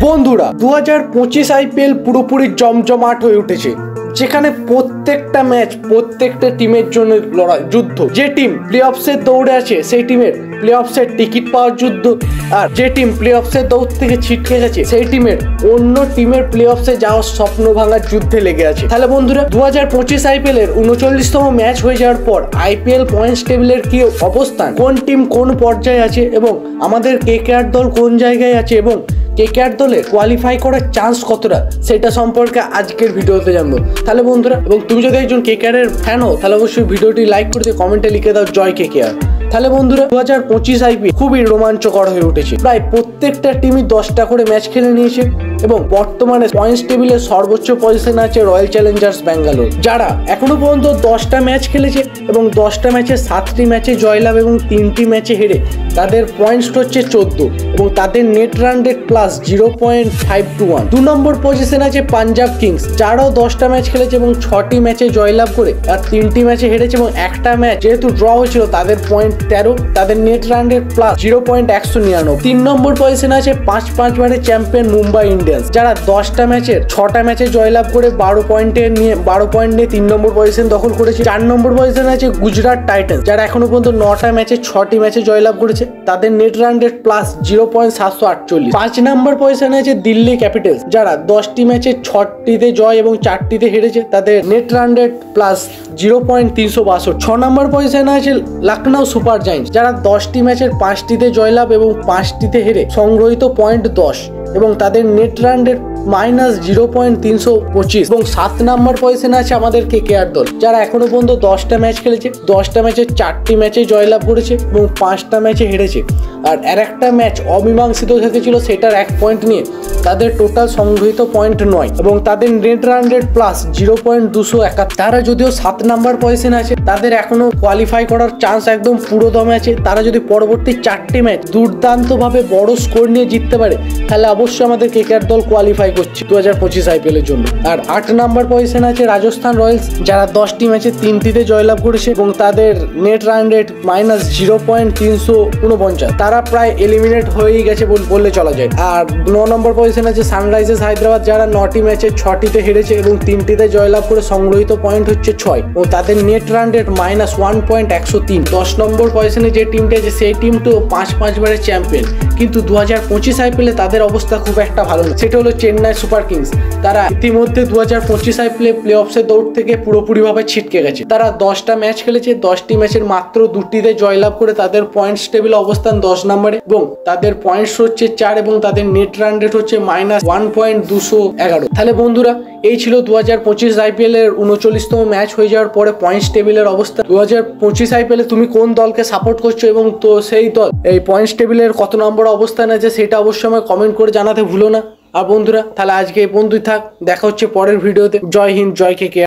বন্ধুরা 2025 আইপিএল পুরোপুরি জমজমাট হয়ে উঠেছে, যেখানে প্রত্যেকটা ম্যাচ প্রত্যেকটা টিমের জন্য লড়াই যুদ্ধ। যে টিম প্লে অফসের দৌড়ে আছে সেই টিমের প্লে অফসের টিকিট পাওয়ার যুদ্ধ, আর যে টিম প্লে অফসের দৌড় থেকে ছিটকে গেছে সেই টিমের অন্য টিমের প্লে অফসে যাওয়ার স্বপ্ন ভাঙার যুদ্ধে লেগে আছে। তাহলে বন্ধুরা 2025 আইপিএল এর 39তম ম্যাচ হয়ে যাওয়ার পর আইপিএল পয়েন্টস টেবিলের কি অবস্থান, কোন টিম কোন পর্যায়ে আছে এবং আমাদের কেকেআর দল কোন জায়গায় আছে এবং কেকেআর দলের কোয়ালিফাই করার চান্স কতটা, সেটা সম্পর্কে আজকের ভিডিওতে জানবো। তাহলে বন্ধুরা, এবং তুমি যদি একজন কেকেআর এর ফ্যান হও তাহলে অবশ্যই ভিডিওটি লাইক করে দিয়ে কমেন্টে লিখে দাও জয় কেকেআর। তাহলে বন্ধুরা 2025 আইপিএল খুবই রোমাঞ্চকর হয়ে উঠেছে। প্রায় প্রত্যেকটা টিমই 10টা করে ম্যাচ খেলে নিয়েছে এবং বর্তমানে পয়েন্টস টেবিলের সর্বোচ্চ পজিশনে আছে রয়্যাল চ্যালেঞ্জার্স ব্যাঙ্গালোর, যারা এখনো পর্যন্ত 10টা ম্যাচ খেলেছে এবং 10টা ম্যাচে 7টি ম্যাচে জয়লাভ এবং 3টি ম্যাচে হেরে তাদের পয়েন্টস হচ্ছে 14 এবং তাদের নেট রান রেট প্লাস 0.521। 2 নম্বর পজিশনে আছে পাঞ্জাব কিংস, যারাও 10টা ম্যাচ খেলেছে এবং 6টি ম্যাচে জয়লাভ করে আর 3টি ম্যাচে হেরেছে এবং একটা ম্যাচ যেহেতু ড্র হয়েছিল তাদের পয়েন্ট 13, তাদের নেট রান রেট প্লাস 0.199। 3 নম্বর পজিশনে আছে 5 বারের চ্যাম্পিয়ন মুম্বাই ইন্ডিয়ান্স, যারা 10টা ম্যাচের 6টা ম্যাচে জয়লাভ করে 12 পয়েন্ট নিয়ে 3 নম্বর পজিশন দখল করেছে। 4 নম্বর পজিশনে আছে গুজরাট টাইটান্স, যারা এখনো পর্যন্ত 9টা ম্যাচে 6টি ম্যাচে জয়লাভ করেছে, তাদের নেট রান রেট প্লাস 0.748। 5 নম্বর পজিশনে আছে দিল্লি ক্যাপিটালস, যারা 10টি ম্যাচে 6টিতে জয় এবং 4টিতে হেরেছে, তাদের নেট রান রেট প্লাস 0.362। 6 নম্বর পজিশনে আছে লখনৌ সুপার জায়ান্টস, যারা 10টি ম্যাচের 5টিতে জয়লাভ এবং 5টিতে হেরে সংগ্রহিত পয়েন্ট 10 এবং তাদের নেট রান রেট মাইনাস 0.325। এবং 7 নম্বর পজিশনে আছে আমাদের কেকেআর দল, যারা এখনো পর্যন্ত 10টা ম্যাচ খেলেছে, 10টা ম্যাচে 4টি ম্যাচে জয়লাভ করেছে এবং 5টা ম্যাচে হেরেছে, আর একটা ম্যাচ অমীমাংসিত থেকেছিল, সেটার 1 পয়েন্ট নিয়ে তাদের টোটাল সংগৃহীত পয়েন্ট 9 এবং তাদের নেট রান রেট প্লাস 0.271। তারা যদিও 7 নম্বর পজিশনে আছে, তাদের এখনো কোয়ালিফাই করার চান্স একদম পুরো দমে আছে। তারা যদি পরবর্তী 4টি ম্যাচ দুর্দান্তভাবে বড় স্কোর নিয়ে জিততে পারে তাহলে অবশ্যই আমাদের কেকেআর দল কোয়ালিফাই করছে 2025 আইপিএল এর জন্য। আর 8 নম্বর পজিশনে আছে রাজস্থান রয়্যালস, যারা 10টি ম্যাচে 3টিতে জয়লাভ করেছে এবং তাদের নেট রান রেট মাইনাস 0.349। তারা প্রায় এলিমিনেট হয়েই গেছে বললে চলা যায়। আর 9 নম্বর পজিশনে আছে সানরাইজার্স হায়দ্রাবাদ, যারা 9টি ম্যাচে 6টিতে হেরেছে এবং 3টিতে জয়লাভ করে সংগ্রহিত পয়েন্ট হচ্ছে 6 ও তাদের নেট রান রেট মাইনাস 1.103। 10 নম্বর পজিশনে যে টিমটা আছে সেই টিমটাও 5 বারের চ্যাম্পিয়ন, কিন্তু 2025 আইপিএলে তাদের অবস্থা খুব একটা ভালো না, সেটা হলো চেন্নাই সুপার কিংস। তারা ইতিমধ্যে 2025 আইপিএলে প্লে অফসের দৌড় থেকে পুরোপুরিভাবে ছিটকে গেছে। তারা 10টা ম্যাচ খেলেছে, 10টি ম্যাচের মাত্র 2টিতে জয়লাভ করে তাদের পয়েন্টস টেবিল অবস্থান 10 নম্বরে এবং তাদের পয়েন্টস হচ্ছে 4 এবং তাদের নেট রান রেট হচ্ছে মাইনাস 1.211। তাহলে বন্ধুরা, এই ছিল 2025 আইপিএল এর 39তম ম্যাচ হয়ে যাওয়ার পরে পয়েন্টস টেবিলের অবস্থা। 2025 আইপিএলে তুমি কোন দলকে সাপোর্ট করছো এবং তো সেই দল এই পয়েন্টস টেবিলের কত নম্বর অবস্থান আছে সেটা অবশ্যই আমাকে কমেন্ট করে জানাতে ভুলো না। আর বন্ধুরা, তাহলে আজকে এই পর্যন্তই থাক, দেখা হচ্ছে পরের ভিডিওতে। জয় হিন্দ, জয় কেকেআর।